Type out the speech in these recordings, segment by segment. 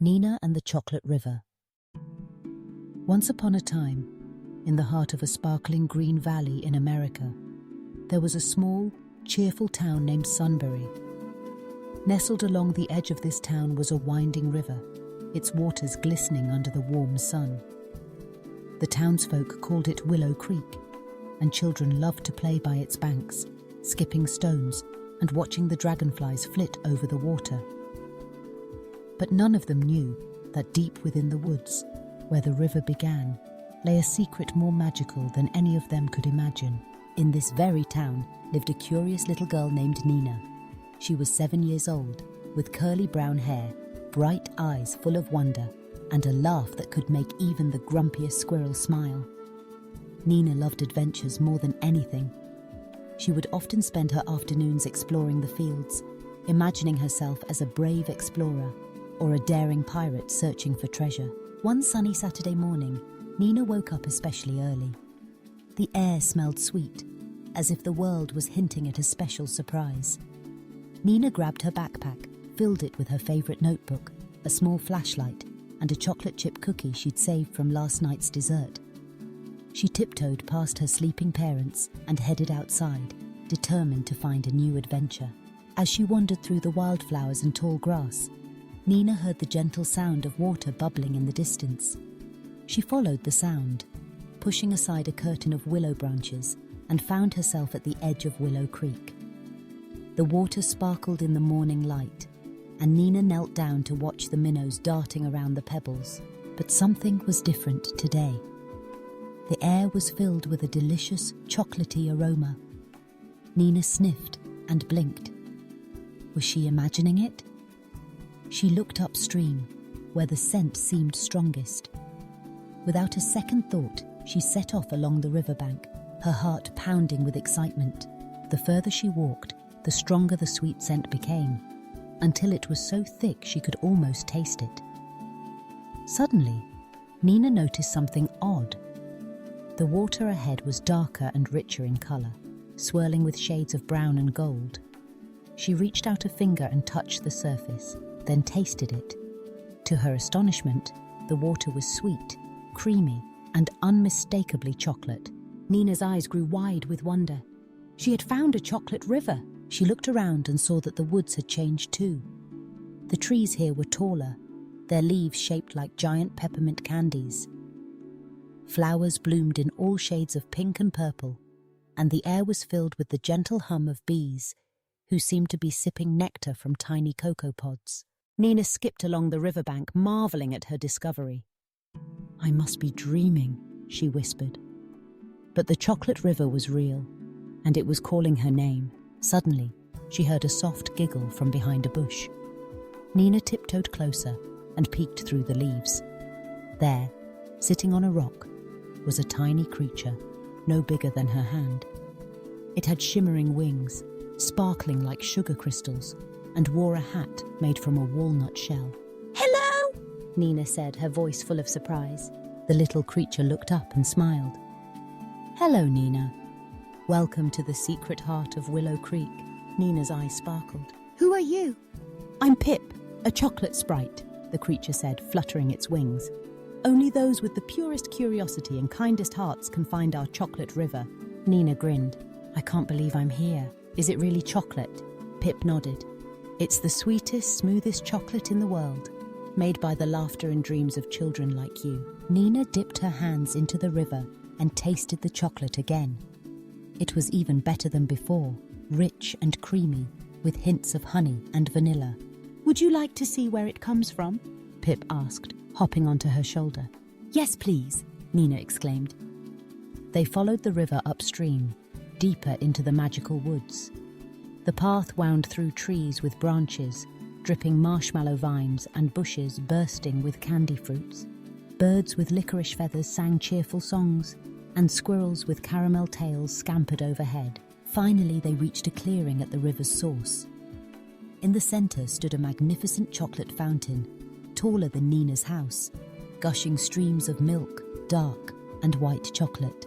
Nina and the Chocolate River. Once upon a time, in the heart of a sparkling green valley in America, there was a small, cheerful town named Sunbury. Nestled along the edge of this town was a winding river, its waters glistening under the warm sun. The townsfolk called it Willow Creek, and children loved to play by its banks, skipping stones and watching the dragonflies flit over the water. But none of them knew that deep within the woods, where the river began, lay a secret more magical than any of them could imagine. In this very town lived a curious little girl named Nina. She was 7 years old, with curly brown hair, bright eyes full of wonder, and a laugh that could make even the grumpiest squirrel smile. Nina loved adventures more than anything. She would often spend her afternoons exploring the fields, imagining herself as a brave explorer or a daring pirate searching for treasure. One sunny Saturday morning, Nina woke up especially early. The air smelled sweet, as if the world was hinting at a special surprise. Nina grabbed her backpack, filled it with her favorite notebook, a small flashlight, and a chocolate chip cookie she'd saved from last night's dessert. She tiptoed past her sleeping parents and headed outside, determined to find a new adventure. As she wandered through the wildflowers and tall grass, Nina heard the gentle sound of water bubbling in the distance. She followed the sound, pushing aside a curtain of willow branches, and found herself at the edge of Willow Creek. The water sparkled in the morning light, and Nina knelt down to watch the minnows darting around the pebbles. But something was different today. The air was filled with a delicious, chocolatey aroma. Nina sniffed and blinked. Was she imagining it? She looked upstream, where the scent seemed strongest. Without a second thought, she set off along the riverbank, her heart pounding with excitement. The further she walked, the stronger the sweet scent became, until it was so thick she could almost taste it. Suddenly, Nina noticed something odd. The water ahead was darker and richer in color, swirling with shades of brown and gold. She reached out a finger and touched the surface, then tasted it. To her astonishment, the water was sweet, creamy, and unmistakably chocolate. Nina's eyes grew wide with wonder. She had found a chocolate river. She looked around and saw that the woods had changed too. The trees here were taller, their leaves shaped like giant peppermint candies. Flowers bloomed in all shades of pink and purple, and the air was filled with the gentle hum of bees, who seemed to be sipping nectar from tiny cocoa pods. Nina skipped along the riverbank, marveling at her discovery. "I must be dreaming," she whispered. But the chocolate river was real, and it was calling her name. Suddenly, she heard a soft giggle from behind a bush. Nina tiptoed closer and peeked through the leaves. There, sitting on a rock, was a tiny creature, no bigger than her hand. It had shimmering wings, sparkling like sugar crystals, and wore a hat made from a walnut shell. "Hello," Nina said, her voice full of surprise. The little creature looked up and smiled. "Hello, Nina. Welcome to the secret heart of Willow Creek." Nina's eyes sparkled. "Who are you?" "I'm Pip, a chocolate sprite," the creature said, fluttering its wings. "Only those with the purest curiosity and kindest hearts can find our chocolate river." Nina grinned. "I can't believe I'm here. Is it really chocolate?" Pip nodded. "It's the sweetest, smoothest chocolate in the world, made by the laughter and dreams of children like you." Nina dipped her hands into the river and tasted the chocolate again. It was even better than before, rich and creamy, with hints of honey and vanilla. "Would you like to see where it comes from?" Pip asked, hopping onto her shoulder. "Yes, please," Nina exclaimed. They followed the river upstream, deeper into the magical woods. The path wound through trees with branches, dripping marshmallow vines and bushes bursting with candy fruits. Birds with licorice feathers sang cheerful songs, and squirrels with caramel tails scampered overhead. Finally, they reached a clearing at the river's source. In the center stood a magnificent chocolate fountain, taller than Nina's house, gushing streams of milk, dark and white chocolate.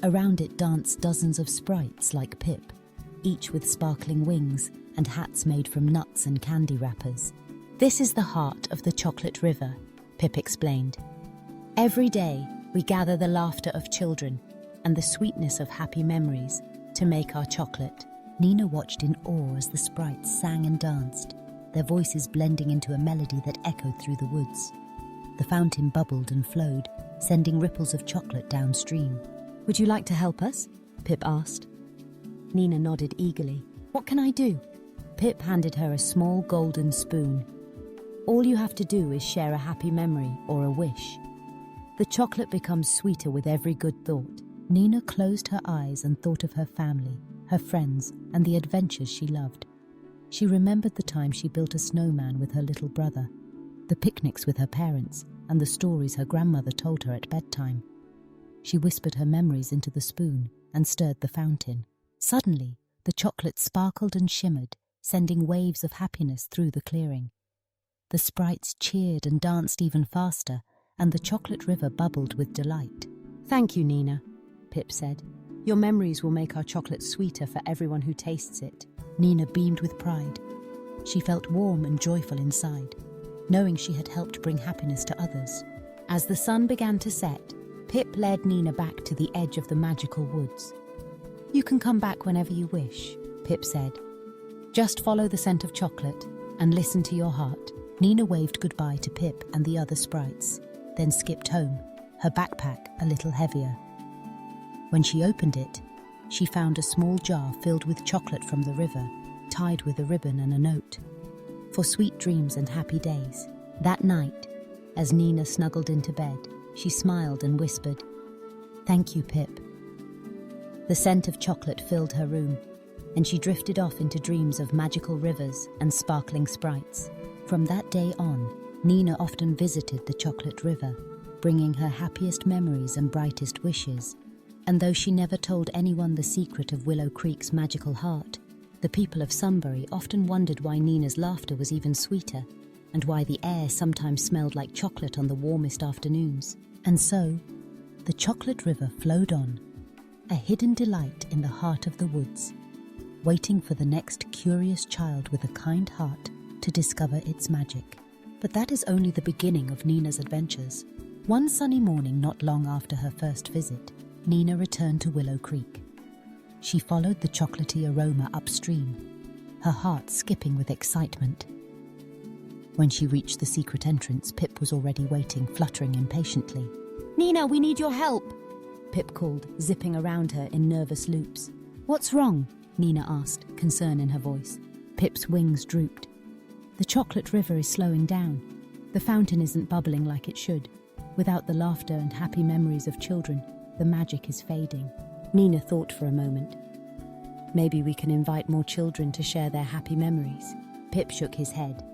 Around it danced dozens of sprites like Pip, each with sparkling wings and hats made from nuts and candy wrappers. This is the heart of the chocolate river, Pip explained. Every day, we gather the laughter of children and the sweetness of happy memories to make our chocolate. Nina watched in awe as the sprites sang and danced, their voices blending into a melody that echoed through the woods. The fountain bubbled and flowed, sending ripples of chocolate downstream. "Would you like to help us?" Pip asked. Nina nodded eagerly. "What can I do?" Pip handed her a small golden spoon. "All you have to do is share a happy memory or a wish. The chocolate becomes sweeter with every good thought." Nina closed her eyes and thought of her family, her friends, and the adventures she loved. She remembered the time she built a snowman with her little brother, the picnics with her parents, and the stories her grandmother told her at bedtime. She whispered her memories into the spoon and stirred the fountain. Suddenly, the chocolate sparkled and shimmered, sending waves of happiness through the clearing. The sprites cheered and danced even faster, and the chocolate river bubbled with delight. "Thank you, Nina," Pip said. "Your memories will make our chocolate sweeter for everyone who tastes it." Nina beamed with pride. She felt warm and joyful inside, knowing she had helped bring happiness to others. As the sun began to set, Pip led Nina back to the edge of the magical woods. "You can come back whenever you wish," Pip said. "Just follow the scent of chocolate and listen to your heart." Nina waved goodbye to Pip and the other sprites, then skipped home, her backpack a little heavier. When she opened it, she found a small jar filled with chocolate from the river, tied with a ribbon and a note. "For sweet dreams and happy days." That night, as Nina snuggled into bed, she smiled and whispered, "Thank you, Pip." The scent of chocolate filled her room, and she drifted off into dreams of magical rivers and sparkling sprites. From that day on, Nina often visited the chocolate river, bringing her happiest memories and brightest wishes. And though she never told anyone the secret of Willow Creek's magical heart, the people of Sunbury often wondered why Nina's laughter was even sweeter, and why the air sometimes smelled like chocolate on the warmest afternoons. And so, the chocolate river flowed on, a hidden delight in the heart of the woods, waiting for the next curious child with a kind heart to discover its magic. But that is only the beginning of Nina's adventures. One sunny morning not long after her first visit, Nina returned to Willow Creek. She followed the chocolatey aroma upstream, her heart skipping with excitement. When she reached the secret entrance, Pip was already waiting, fluttering impatiently. "Nina, we need your help," Pip called, zipping around her in nervous loops. "What's wrong?" Nina asked, concern in her voice. Pip's wings drooped. "The chocolate river is slowing down. The fountain isn't bubbling like it should. Without the laughter and happy memories of children, the magic is fading." Nina thought for a moment. "Maybe we can invite more children to share their happy memories." Pip shook his head.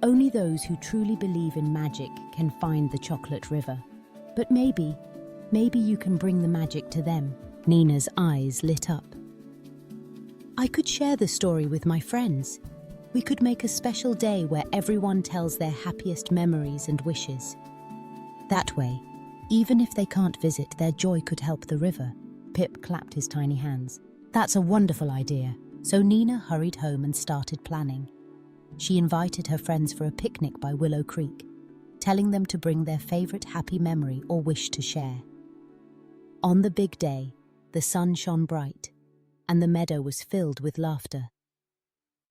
"Only those who truly believe in magic can find the chocolate river. But maybe you can bring the magic to them." Nina's eyes lit up. "I could share the story with my friends. We could make a special day where everyone tells their happiest memories and wishes. That way, even if they can't visit, their joy could help the river." Pip clapped his tiny hands. "That's a wonderful idea." So Nina hurried home and started planning. She invited her friends for a picnic by Willow Creek, telling them to bring their favorite happy memory or wish to share. On the big day, the sun shone bright, and the meadow was filled with laughter.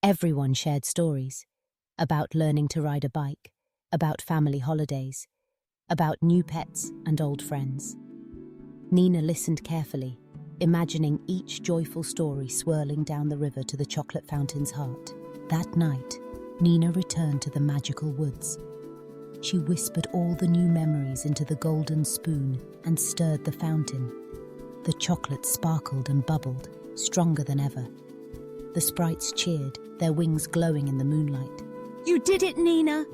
Everyone shared stories about learning to ride a bike, about family holidays, about new pets and old friends. Nina listened carefully, imagining each joyful story swirling down the river to the chocolate fountain's heart. That night, Nina returned to the magical woods. She whispered all the new memories into the golden spoon and stirred the fountain. The chocolate sparkled and bubbled, stronger than ever. The sprites cheered, their wings glowing in the moonlight. "You did it, Nina!"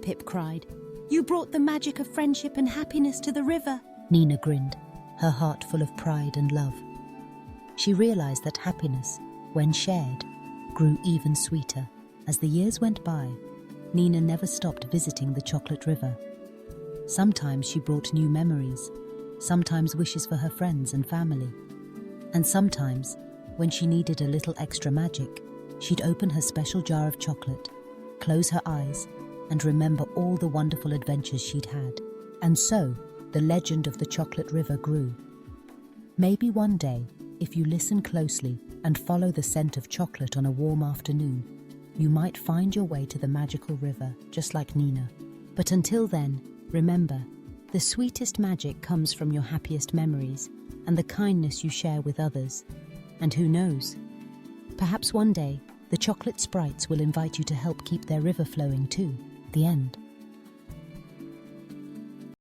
Pip cried. "You brought the magic of friendship and happiness to the river." Nina grinned, her heart full of pride and love. She realized that happiness, when shared, grew even sweeter. As the years went by, Nina never stopped visiting the chocolate river. Sometimes she brought new memories, sometimes wishes for her friends and family. And sometimes, when she needed a little extra magic, she'd open her special jar of chocolate, close her eyes, and remember all the wonderful adventures she'd had. And so, the legend of the chocolate river grew. Maybe one day, if you listen closely and follow the scent of chocolate on a warm afternoon, you might find your way to the magical river, just like Nina. But until then, remember, the sweetest magic comes from your happiest memories and the kindness you share with others. And who knows? Perhaps one day, the chocolate sprites will invite you to help keep their river flowing too. The end.